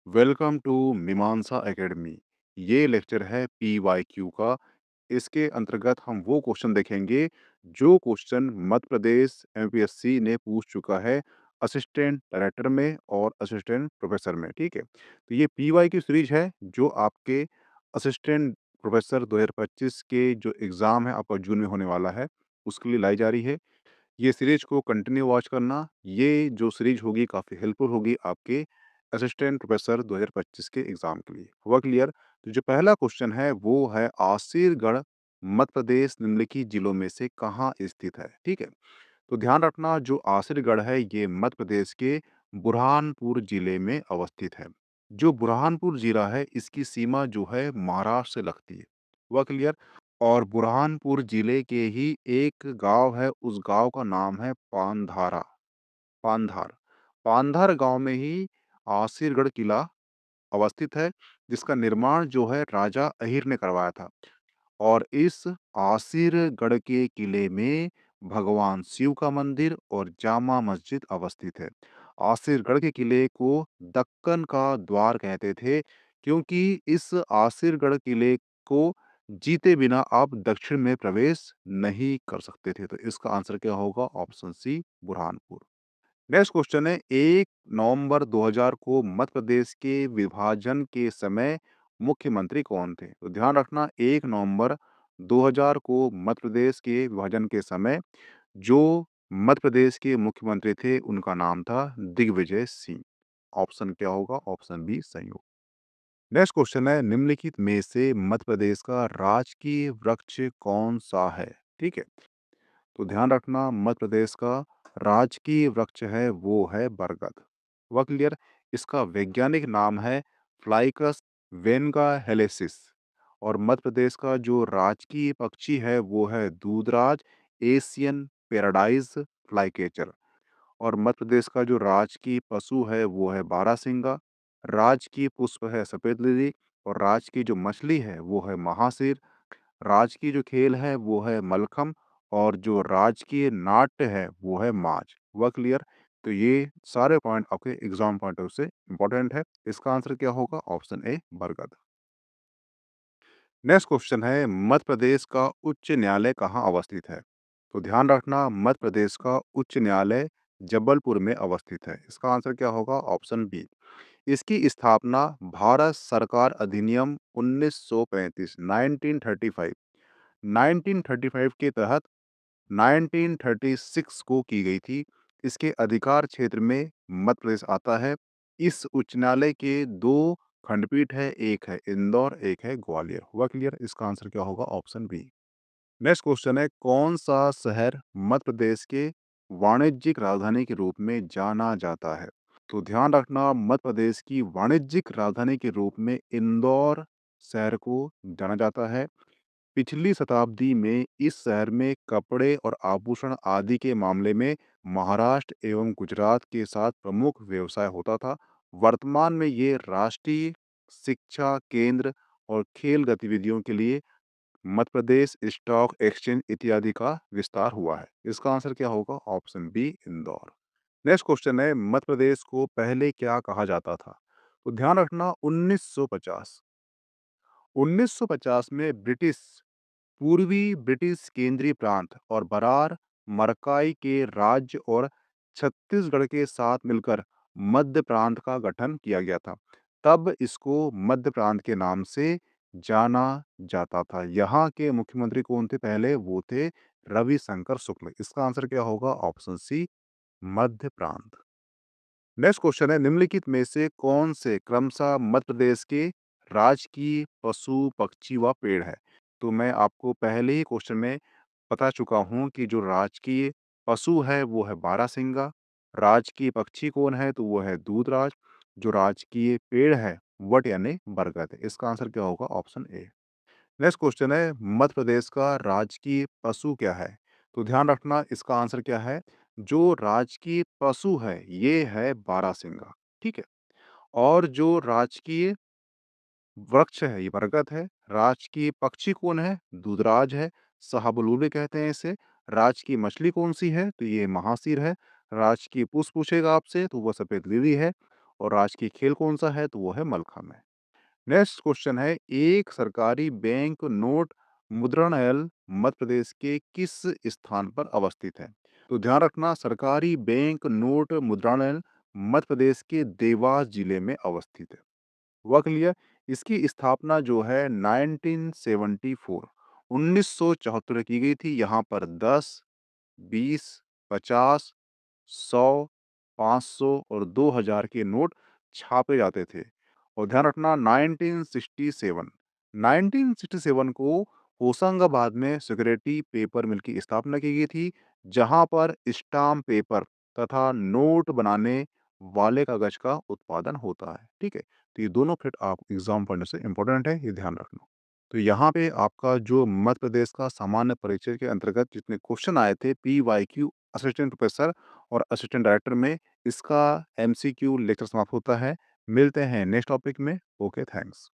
Welcome to मीमांसा academy. ये lecture है पीवाईक्यू का। इसके अंतर्गत हम वो क्वेश्चन देखेंगे जो क्वेश्चन मध्य प्रदेश एमपीएससी ने पूछ चुका है असिस्टेंट डायरेक्टर में और असिस्टेंट प्रोफेसर में। ठीक है, तो ये पीवाईक्यू सीरीज है जो आपके असिस्टेंट प्रोफेसर 2025 के जो एग्ज़ाम है आपका जून में होने वाला है उसके लिए लाई जा रही है। ये सीरीज को कंटिन्यू वॉच करना। ये जो सीरीज होगी काफ़ी हेल्पफुल होगी आपके असिस्टेंट प्रोफेसर 2025 के एग्जाम के लिए। हुआ क्लियर? तो जो पहला क्वेश्चन है वो है आसिरगढ़ मध्य प्रदेश निम्नलिखित जिलों में से कहाँ स्थित है? ठीक है, तो ध्यान रखना जो आसिरगढ़ है ये मध्य प्रदेश के बुरहानपुर जिले में अवस्थित है। जो बुरहानपुर जिला है इसकी सीमा जो है महाराष्ट्र से लगती है। हुआ क्लियर? और बुरहानपुर जिले के ही एक गांव है, उस गांव का नाम है पांधारा। पांधार। पांधार गांव में ही आसिरगढ़ किला अवस्थित है, जिसका निर्माण जो है राजा अहिर ने करवाया था। और इस आसिरगढ़ के किले में भगवान शिव का मंदिर और जामा मस्जिद अवस्थित है। आसिरगढ़ के किले को दक्कन का द्वार कहते थे, क्योंकि इस आसिरगढ़ किले को जीते बिना आप दक्षिण में प्रवेश नहीं कर सकते थे। तो इसका आंसर क्या होगा? Option C, Burhanpur. Next question है 1 नवंबर 2000 को मध्य प्रदेश के विभाजन के समय मुख्यमंत्री कौन थे? तो ध्यान रखना 1 नवंबर 2000 को मध्य प्रदेश के विभाजन के समय जो मध्य प्रदेश के मुख्यमंत्री थे उनका नाम था दिग्विजय सिंह। ऑप्शन क्या होगा? ऑप्शन बी सही होगा। नेक्स्ट क्वेश्चन है निम्नलिखित में से मध्य प्रदेश का राजकीय वृक्ष कौन सा है? ठीक है, तो ध्यान रखना मध्य प्रदेश का राजकीय वृक्ष है वो है बरगद। वह क्लियर? इसका वैज्ञानिक नाम है फ्लाइकस वेनगा हेलेसिस। और मध्य प्रदेश का जो राजकीय पक्षी है वो है दूधराज एशियन पैराडाइज फ्लाईकेचर। और मध्य प्रदेश का जो राजकीय पशु है वो है बारहसिंगा। राजकीय पुष्प है सफेद लिली। और राज की जो मछली है वो है महासीर। राजकीय जो खेल है वो है मलखम। और जो राजकीय नाट्य है वो है माच। हुआ क्लियर? तो ये सारे पॉइंट आपके एग्जाम पॉइंट ऑफ से इंपॉर्टेंट है। इसका आंसर क्या होगा? ऑप्शन ए, बरगद। नेक्स्ट क्वेश्चन है मध्य प्रदेश का उच्च न्यायालय कहाँ अवस्थित है? तो ध्यान रखना मध्य प्रदेश का उच्च न्यायालय जबलपुर में अवस्थित है। इसका आंसर क्या होगा? Option B. इसकी स्थापना भारत सरकार अधिनियम 1935 1935 1935 के तहत 1936 को की गई थी। इसके अधिकार क्षेत्र में मध्य प्रदेश आता है। इस उच्च न्यायालय के दो खंडपीठ है, एक है इंदौर, एक है ग्वालियर। हुआ क्लियर? इसका आंसर क्या होगा? Option B. नेक्स्ट क्वेश्चन है कौन सा शहर मध्य प्रदेश के वाणिज्यिक राजधानी के रूप में जाना जाता है? तो ध्यान रखना मध्य प्रदेश की वाणिज्यिक राजधानी के रूप में इंदौर शहर को जाना जाता है। पिछली शताब्दी में इस शहर में कपड़े और आभूषण आदि के मामले में महाराष्ट्र एवं गुजरात के साथ प्रमुख व्यवसाय होता था। वर्तमान में ये राष्ट्रीय शिक्षा केंद्र और खेल गतिविधियों के लिए मध्य प्रदेश स्टॉक एक्सचेंज इत्यादि का विस्तार हुआ है। इसका आंसर क्या होगा? Option B, Indore. Next question है मध्य प्रदेश को पहले क्या कहा जाता था? तो ध्यान रखना 1950 1950 में ब्रिटिश पूर्वी ब्रिटिश केंद्रीय प्रांत और बरार मरकाई के राज्य और छत्तीसगढ़ के साथ मिलकर मध्य प्रांत का गठन किया गया था। तब इसको मध्य प्रांत के नाम से जाना जाता था। यहाँ के मुख्यमंत्री कौन थे पहले? वो थे रविशंकर शुक्ल। इसका आंसर क्या होगा? ऑप्शन सी, मध्य प्रांत। नेक्स्ट क्वेश्चन है निम्नलिखित में से कौन से क्रमशः मध्य प्रदेश के राजकीय पशु पक्षी व पेड़ है? तो मैं आपको पहले ही क्वेश्चन में बता चुका हूं कि जो राजकीय पशु है वो है बारहसिंगा। राजकीय पक्षी कौन है? तो वो है दूधराज। जो राजकीय पेड़ है वट यानी बरगद है। इसका आंसर क्या होगा? Option A. नेक्स्ट क्वेश्चन है मध्य प्रदेश का राजकीय पशु क्या है? तो ध्यान रखना इसका आंसर क्या है? जो राजकीय पशु है ये है बारहसिंगा। ठीक है, और जो राजकीय वृक्ष है ये बरगद है। राजकीय पक्षी कौन है? दूधराज है, शाहबलूत कहते हैं इसे। राजकीय मछली कौन सी है? तो ये महासीर है। राजकीय पुष्प पूछेगा आपसे तो वह सफेद लिली है। और राजकीय खेल कौन-सा है? तो वो है मल्लखम्ब है। नेक्स्ट क्वेश्चन है, एक सरकारी बैंक नोट मुद्रणालय मध्य प्रदेश के किस स्थान पर अवस्थित है? तो ध्यान रखना, सरकारी बैंक नोट मुद्रणालय मध्य प्रदेश के देवास जिले में अवस्थित है। हुआ क्लियर? इसकी स्थापना जो है 1974 1974 की गई थी। यहाँ पर 10, 20, 50, 100, 500 और 2000 के नोट छापे जाते थे। और ध्यान रखना, 1967 को होशंगाबाद में सिक्योरिटी पेपर मिल की स्थापना की गई थी, जहां पर स्टाम्प पेपर तथा नोट बनाने वाले कागज का उत्पादन होता है। ठीक है, तो ये दोनों फिर आप एग्जाम पढ़ने से इंपॉर्टेंट है, ये ध्यान रखना। तो यहाँ पे आपका जो मध्य प्रदेश का सामान्य परिचय के अंतर्गत जितने क्वेश्चन आए थे, PYQ असिस्टेंट प्रोफेसर और असिस्टेंट डायरेक्टर में, इसका MCQ लेक्चर समाप्त होता है। मिलते हैं नेक्स्ट टॉपिक में। Okay, thanks.